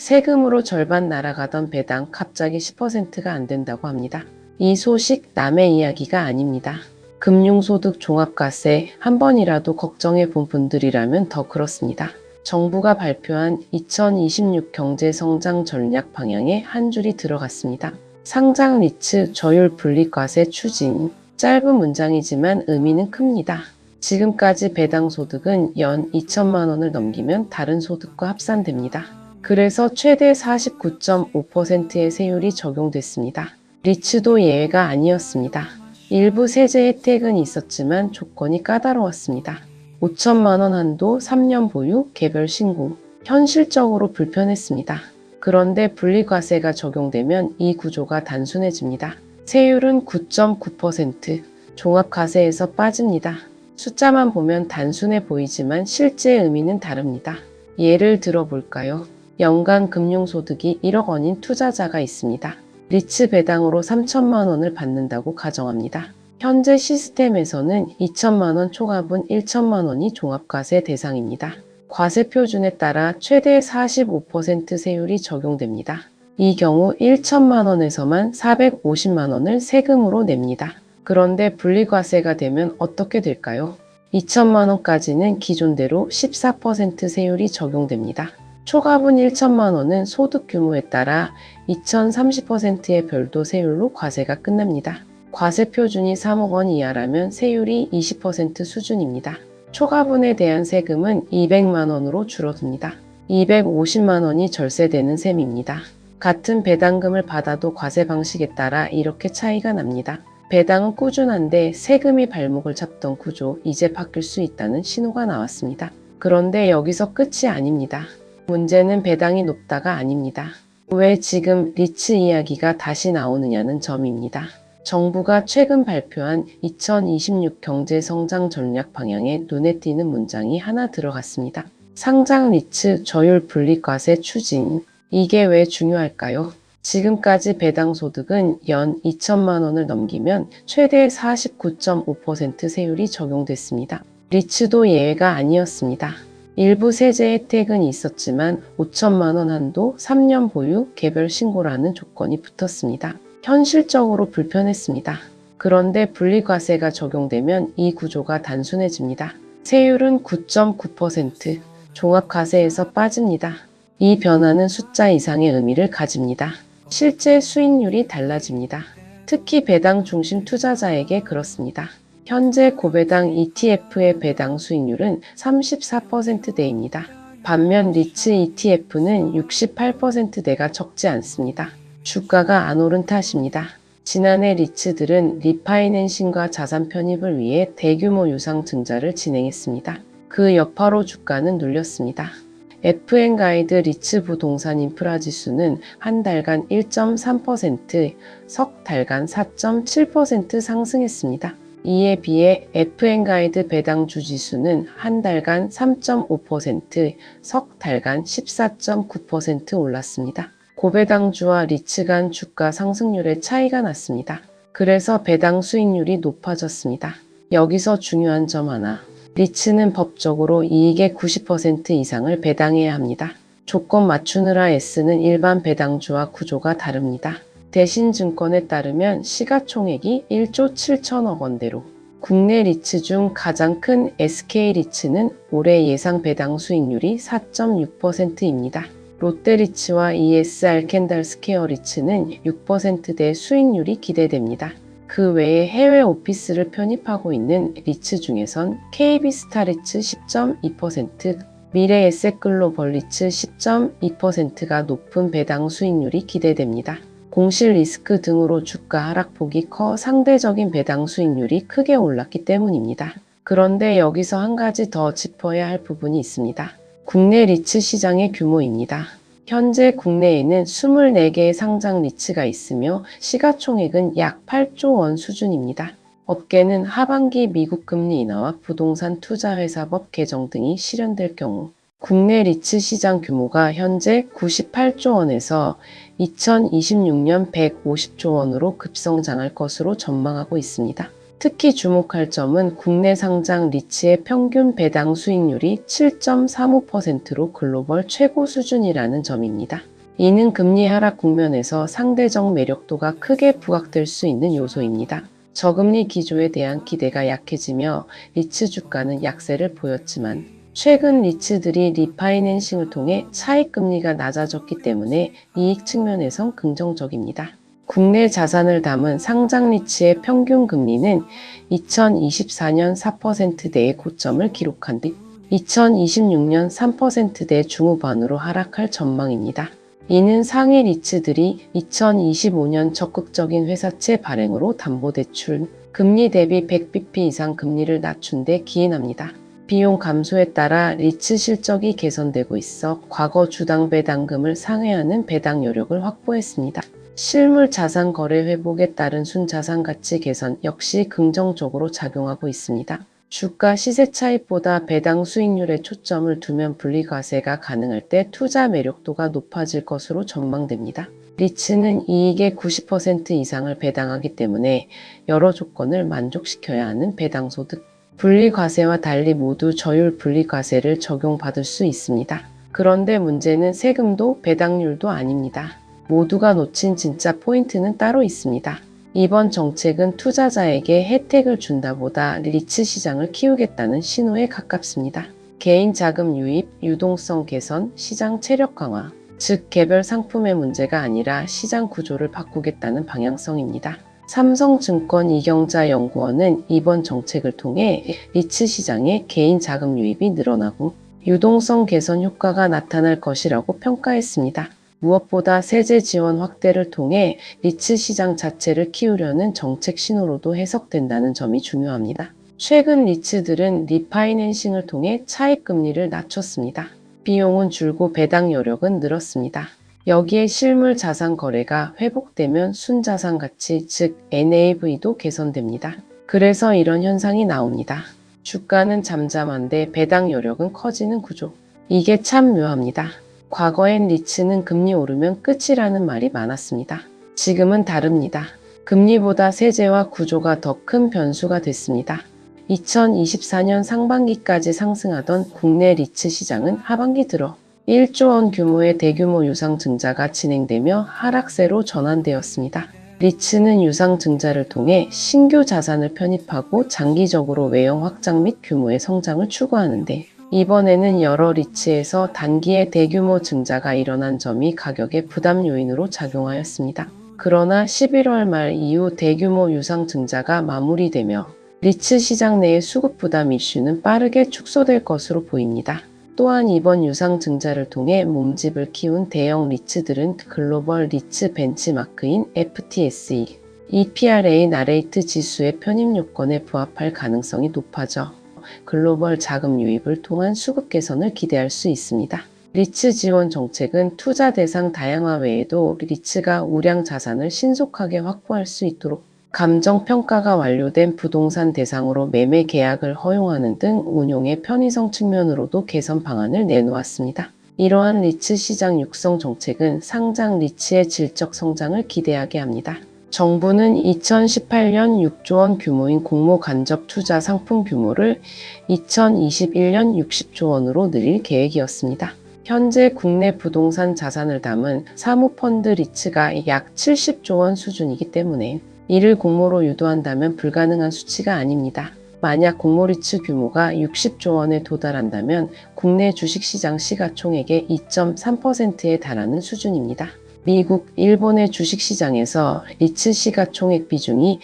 세금으로 절반 날아가던 배당 갑자기 10%가 안 된다고 합니다. 이 소식 남의 이야기가 아닙니다. 금융소득 종합과세 한 번이라도 걱정해 본 분들이라면 더 그렇습니다. 정부가 발표한 2026 경제성장 전략 방향에 한 줄이 들어갔습니다. 상장 리츠 저율 분리과세 추진. 짧은 문장이지만 의미는 큽니다. 지금까지 배당 소득은 연 2천만 원을 넘기면 다른 소득과 합산됩니다. 그래서 최대 49.5%의 세율이 적용됐습니다. 리츠도 예외가 아니었습니다. 일부 세제 혜택은 있었지만 조건이 까다로웠습니다. 5천만 원 한도, 3년 보유, 개별 신고. 현실적으로 불편했습니다. 그런데 분리과세가 적용되면 이 구조가 단순해집니다. 세율은 9.9%, 종합과세에서 빠집니다. 숫자만 보면 단순해 보이지만 실제 의미는 다릅니다. 예를 들어 볼까요? 연간 금융소득이 1억 원인 투자자가 있습니다. 리츠 배당으로 3천만 원을 받는다고 가정합니다. 현재 시스템에서는 2천만 원 초과분 1천만 원이 종합과세 대상입니다. 과세 표준에 따라 최대 45% 세율이 적용됩니다. 이 경우 1천만 원에서만 450만 원을 세금으로 냅니다. 그런데 분리과세가 되면 어떻게 될까요? 2천만 원까지는 기존대로 14% 세율이 적용됩니다. 초과분 1천만 원은 소득 규모에 따라 2030%의 별도 세율로 과세가 끝납니다. 과세 표준이 3억 원 이하라면 세율이 20% 수준입니다. 초과분에 대한 세금은 200만 원으로 줄어듭니다. 250만 원이 절세되는 셈입니다. 같은 배당금을 받아도 과세 방식에 따라 이렇게 차이가 납니다. 배당은 꾸준한데 세금이 발목을 잡던 구조, 이제 바뀔 수 있다는 신호가 나왔습니다. 그런데 여기서 끝이 아닙니다. 문제는 배당이 높다가 아닙니다. 왜 지금 리츠 이야기가 다시 나오느냐는 점입니다. 정부가 최근 발표한 2026 경제성장 전략 방향에 눈에 띄는 문장이 하나 들어갔습니다. 상장 리츠 저율 분리과세 추진. 이게 왜 중요할까요? 지금까지 배당 소득은 연 2천만 원을 넘기면 최대 49.5% 세율이 적용됐습니다. 리츠도 예외가 아니었습니다. 일부 세제 혜택은 있었지만 5천만 원 한도, 3년 보유, 개별 신고라는 조건이 붙었습니다. 현실적으로 불편했습니다. 그런데 분리과세가 적용되면 이 구조가 단순해집니다. 세율은 9.9%, 종합과세에서 빠집니다. 이 변화는 숫자 이상의 의미를 가집니다. 실제 수익률이 달라집니다. 특히 배당 중심 투자자에게 그렇습니다. 현재 고배당 ETF의 배당 수익률은 34%대입니다. 반면 리츠 ETF는 68%대가 적지 않습니다. 주가가 안 오른 탓입니다. 지난해 리츠들은 리파이낸싱과 자산 편입을 위해 대규모 유상 증자를 진행했습니다. 그 여파로 주가는 눌렸습니다. FN가이드 리츠 부동산 인프라 지수는 한 달간 1.3%, 석 달간 4.7% 상승했습니다. 이에 비해 FN가이드 배당주 지수는 한 달간 3.5%, 석 달간 14.9% 올랐습니다. 고배당주와 리츠 간 주가 상승률의 차이가 났습니다. 그래서 배당 수익률이 높아졌습니다. 여기서 중요한 점 하나. 리츠는 법적으로 이익의 90% 이상을 배당해야 합니다. 조건 맞추느라 애쓰는 일반 배당주와 구조가 다릅니다. 대신증권에 따르면 시가총액이 1조 7천억 원대로 국내 리츠 중 가장 큰 SK리츠는 올해 예상 배당 수익률이 4.6%입니다. 롯데리츠와 ESR 캔달스퀘어 리츠는 6%대 수익률이 기대됩니다. 그 외에 해외 오피스를 편입하고 있는 리츠 중에선 KB스타리츠 10.2%, 미래에셋글로벌 리츠 10.2%가 높은 배당 수익률이 기대됩니다. 공실 리스크 등으로 주가 하락폭이 커 상대적인 배당 수익률이 크게 올랐기 때문입니다. 그런데 여기서 한 가지 더 짚어야 할 부분이 있습니다. 국내 리츠 시장의 규모입니다. 현재 국내에는 24개의 상장 리츠가 있으며 시가총액은 약 8조 원 수준입니다. 업계는 하반기 미국 금리 인하와 부동산 투자회사법 개정 등이 실현될 경우 국내 리츠 시장 규모가 현재 98조 원에서 2026년 150조 원으로 급성장할 것으로 전망하고 있습니다. 특히 주목할 점은 국내 상장 리츠의 평균 배당 수익률이 7.35%로 글로벌 최고 수준이라는 점입니다. 이는 금리 하락 국면에서 상대적 매력도가 크게 부각될 수 있는 요소입니다. 저금리 기조에 대한 기대가 약해지며 리츠 주가는 약세를 보였지만 최근 리츠들이 리파이낸싱을 통해 차익금리가 낮아졌기 때문에 이익 측면에선 긍정적입니다. 국내 자산을 담은 상장 리츠의 평균 금리는 2024년 4%대의 고점을 기록한 뒤 2026년 3%대 중후반으로 하락할 전망입니다. 이는 상위 리츠들이 2025년 적극적인 회사채 발행으로 담보대출 금리 대비 100bp 이상 금리를 낮춘 데 기인합니다. 비용 감소에 따라 리츠 실적이 개선되고 있어 과거 주당 배당금을 상회하는 배당 여력을 확보했습니다. 실물 자산 거래 회복에 따른 순자산 가치 개선 역시 긍정적으로 작용하고 있습니다. 주가 시세 차익보다 배당 수익률에 초점을 두면 분리과세가 가능할 때 투자 매력도가 높아질 것으로 전망됩니다. 리츠는 이익의 90% 이상을 배당하기 때문에 여러 조건을 만족시켜야 하는 배당소득. 분리과세와 달리 모두 저율 분리과세를 적용받을 수 있습니다. 그런데 문제는 세금도 배당률도 아닙니다. 모두가 놓친 진짜 포인트는 따로 있습니다. 이번 정책은 투자자에게 혜택을 준다보다 리츠 시장을 키우겠다는 신호에 가깝습니다. 개인 자금 유입, 유동성 개선, 시장 체력 강화, 즉 개별 상품의 문제가 아니라 시장 구조를 바꾸겠다는 방향성입니다. 삼성증권 이경자연구원은 이번 정책을 통해 리츠 시장에 개인 자금 유입이 늘어나고 유동성 개선 효과가 나타날 것이라고 평가했습니다. 무엇보다 세제 지원 확대를 통해 리츠 시장 자체를 키우려는 정책 신호로도 해석된다는 점이 중요합니다. 최근 리츠들은 리파이낸싱을 통해 차익금리를 낮췄습니다. 비용은 줄고 배당 여력은 늘었습니다. 여기에 실물 자산 거래가 회복되면 순자산 가치, 즉 NAV도 개선됩니다. 그래서 이런 현상이 나옵니다. 주가는 잠잠한데 배당 여력은 커지는 구조. 이게 참 묘합니다. 과거엔 리츠는 금리 오르면 끝이라는 말이 많았습니다. 지금은 다릅니다. 금리보다 세제와 구조가 더 큰 변수가 됐습니다. 2024년 상반기까지 상승하던 국내 리츠 시장은 하반기 들어 1조 원 규모의 대규모 유상 증자가 진행되며 하락세로 전환되었습니다. 리츠는 유상 증자를 통해 신규 자산을 편입하고 장기적으로 외형 확장 및 규모의 성장을 추구하는데 이번에는 여러 리츠에서 단기에 대규모 증자가 일어난 점이 가격의 부담 요인으로 작용하였습니다. 그러나 11월 말 이후 대규모 유상 증자가 마무리되며 리츠 시장 내의 수급 부담 이슈는 빠르게 축소될 것으로 보입니다. 또한 이번 유상 증자를 통해 몸집을 키운 대형 리츠들은 글로벌 리츠 벤치마크인 FTSE, EPRA 나레이트 지수의 편입 요건에 부합할 가능성이 높아져 글로벌 자금 유입을 통한 수급 개선을 기대할 수 있습니다. 리츠 지원 정책은 투자 대상 다양화 외에도 리츠가 우량 자산을 신속하게 확보할 수 있도록 감정평가가 완료된 부동산 대상으로 매매 계약을 허용하는 등 운용의 편의성 측면으로도 개선 방안을 내놓았습니다. 이러한 리츠 시장 육성 정책은 상장 리츠의 질적 성장을 기대하게 합니다. 정부는 2018년 6조 원 규모인 공모 간접 투자 상품 규모를 2021년 60조 원으로 늘릴 계획이었습니다. 현재 국내 부동산 자산을 담은 사모펀드 리츠가 약 70조 원 수준이기 때문에 이를 공모로 유도한다면 불가능한 수치가 아닙니다. 만약 공모 리츠 규모가 60조 원에 도달한다면 국내 주식시장 시가총액의 2.3%에 달하는 수준입니다. 미국, 일본의 주식시장에서 리츠 시가총액 비중이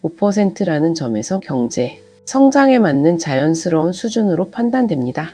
2.325%라는 점에서 경제 성장에 맞는 자연스러운 수준으로 판단됩니다.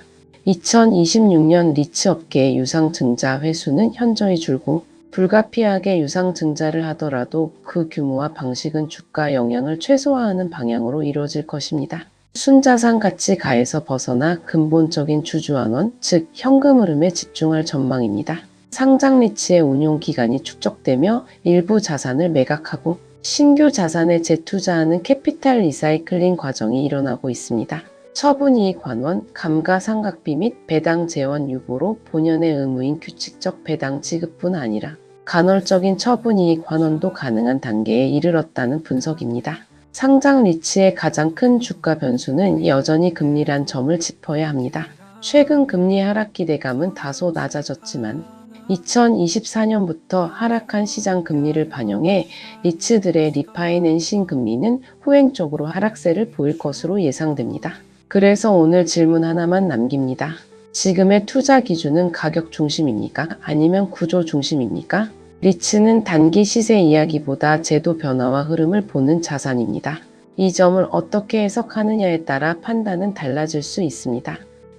2026년 리츠 업계의 유상 증자 회수는 현저히 줄고 불가피하게 유상 증자를 하더라도 그 규모와 방식은 주가 영향을 최소화하는 방향으로 이루어질 것입니다. 순자산 가치 가에서 벗어나 근본적인 주주환원, 즉 현금 흐름에 집중할 전망입니다. 상장 리츠의 운용 기간이 축적되며 일부 자산을 매각하고 신규 자산에 재투자하는 캐피탈 리사이클링 과정이 일어나고 있습니다. 처분이익 환원, 감가상각비 및 배당 재원 유보로 본연의 의무인 규칙적 배당 지급뿐 아니라 간헐적인 처분이익 환원도 가능한 단계에 이르렀다는 분석입니다. 상장 리츠의 가장 큰 주가 변수는 여전히 금리란 점을 짚어야 합니다. 최근 금리 하락 기대감은 다소 낮아졌지만 2024년부터 하락한 시장 금리를 반영해 리츠들의 리파이낸싱 금리는 후행적으로 하락세를 보일 것으로 예상됩니다. 그래서 오늘 질문 하나만 남깁니다. 지금의 투자 기준은 가격 중심입니까? 아니면 구조 중심입니까? 리츠는 단기 시세 이야기보다 제도 변화와 흐름을 보는 자산입니다. 이 점을 어떻게 해석하느냐에 따라 판단은 달라질 수 있습니다.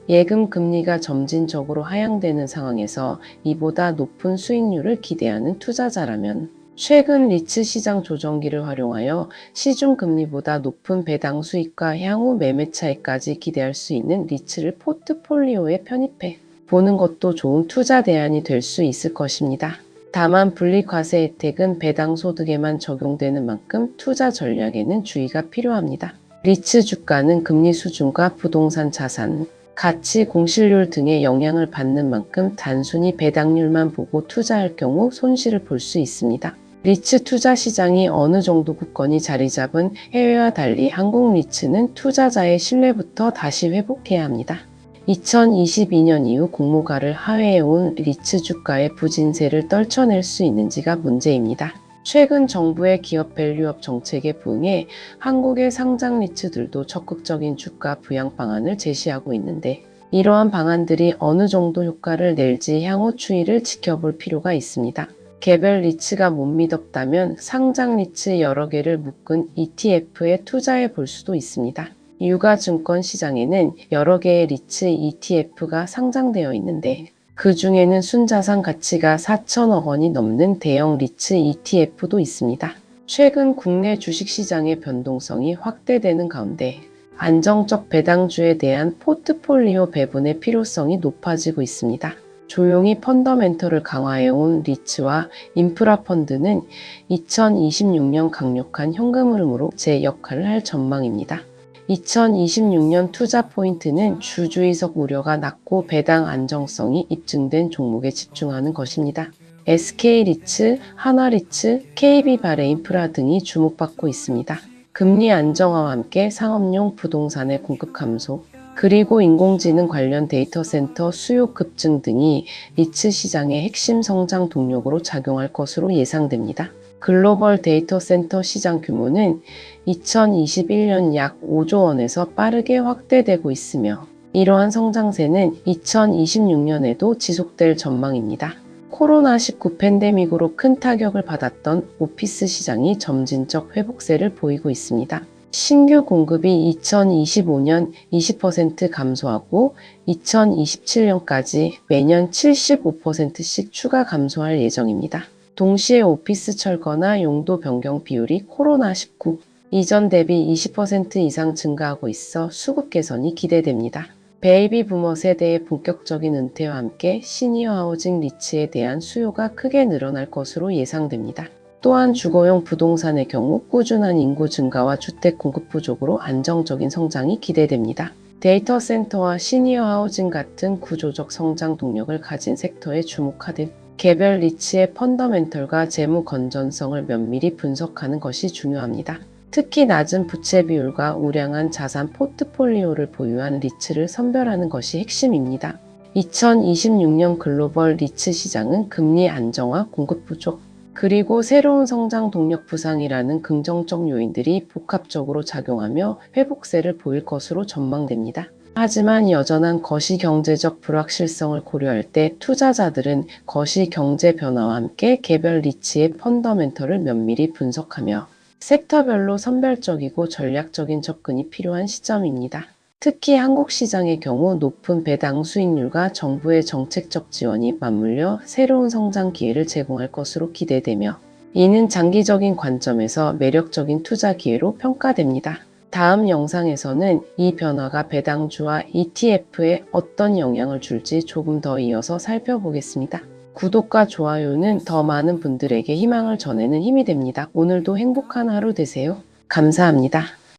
예금 금리가 점진적으로 하향되는 상황에서 이보다 높은 수익률을 기대하는 투자자라면 최근 리츠 시장 조정기를 활용하여 시중 금리보다 높은 배당 수익과 향후 매매 차익까지 기대할 수 있는 리츠를 포트폴리오에 편입해 보는 것도 좋은 투자 대안이 될 수 있을 것입니다. 다만 분리과세 혜택은 배당 소득에만 적용되는 만큼 투자 전략에는 주의가 필요합니다. 리츠 주가는 금리 수준과 부동산 자산, 가치, 공실률 등의 영향을 받는 만큼 단순히 배당률만 보고 투자할 경우 손실을 볼 수 있습니다. 리츠 투자 시장이 어느 정도 굳건히 자리 잡은 해외와 달리 한국 리츠는 투자자의 신뢰부터 다시 회복해야 합니다. 2022년 이후 공모가를 하회해온 리츠 주가의 부진세를 떨쳐낼 수 있는지가 문제입니다. 최근 정부의 기업 밸류업 정책에 부응해 한국의 상장 리츠들도 적극적인 주가 부양 방안을 제시하고 있는데 이러한 방안들이 어느 정도 효과를 낼지 향후 추이를 지켜볼 필요가 있습니다. 개별 리츠가 못 믿었다면 상장 리츠 여러 개를 묶은 ETF에 투자해 볼 수도 있습니다. 유가증권 시장에는 여러 개의 리츠 ETF가 상장되어 있는데 그 중에는 순자산 가치가 4천억 원이 넘는 대형 리츠 ETF도 있습니다. 최근 국내 주식시장의 변동성이 확대되는 가운데 안정적 배당주에 대한 포트폴리오 배분의 필요성이 높아지고 있습니다. 조용히 펀더멘털을 강화해온 리츠와 인프라 펀드는 2026년 강력한 현금 흐름으로 제 역할을 할 전망입니다. 2026년 투자 포인트는 주주의석 우려가 낮고 배당 안정성이 입증된 종목에 집중하는 것입니다. SK리츠, 하나리츠, KB바레인프라 등이 주목받고 있습니다. 금리 안정화와 함께 상업용 부동산의 공급 감소, 그리고 인공지능 관련 데이터 센터 수요 급증 등이 리츠 시장의 핵심 성장 동력으로 작용할 것으로 예상됩니다. 글로벌 데이터 센터 시장 규모는 2021년 약 5조 원에서 빠르게 확대되고 있으며 이러한 성장세는 2026년에도 지속될 전망입니다. 코로나19 팬데믹으로 큰 타격을 받았던 오피스 시장이 점진적 회복세를 보이고 있습니다. 신규 공급이 2025년 20% 감소하고 2027년까지 매년 75%씩 추가 감소할 예정입니다. 동시에 오피스 철거나 용도 변경 비율이 코로나19 이전 대비 20% 이상 증가하고 있어 수급 개선이 기대됩니다. 베이비 부머 세대의 본격적인 은퇴와 함께 시니어 하우징 리츠에 대한 수요가 크게 늘어날 것으로 예상됩니다. 또한 주거용 부동산의 경우 꾸준한 인구 증가와 주택 공급 부족으로 안정적인 성장이 기대됩니다. 데이터 센터와 시니어 하우징 같은 구조적 성장 동력을 가진 섹터에 주목하듯 개별 리츠의 펀더멘털과 재무 건전성을 면밀히 분석하는 것이 중요합니다. 특히 낮은 부채 비율과 우량한 자산 포트폴리오를 보유한 리츠를 선별하는 것이 핵심입니다. 2026년 글로벌 리츠 시장은 금리 안정화, 공급 부족, 그리고 새로운 성장 동력 부상이라는 긍정적 요인들이 복합적으로 작용하며 회복세를 보일 것으로 전망됩니다. 하지만 여전한 거시경제적 불확실성을 고려할 때 투자자들은 거시경제 변화와 함께 개별 리츠의 펀더멘털을 면밀히 분석하며 섹터별로 선별적이고 전략적인 접근이 필요한 시점입니다. 특히 한국 시장의 경우 높은 배당 수익률과 정부의 정책적 지원이 맞물려 새로운 성장 기회를 제공할 것으로 기대되며 이는 장기적인 관점에서 매력적인 투자 기회로 평가됩니다. 다음 영상에서는 이 변화가 배당주와 ETF에 어떤 영향을 줄지 조금 더 이어서 살펴보겠습니다. 구독과 좋아요는 더 많은 분들에게 희망을 전하는 힘이 됩니다. 오늘도 행복한 하루 되세요. 감사합니다.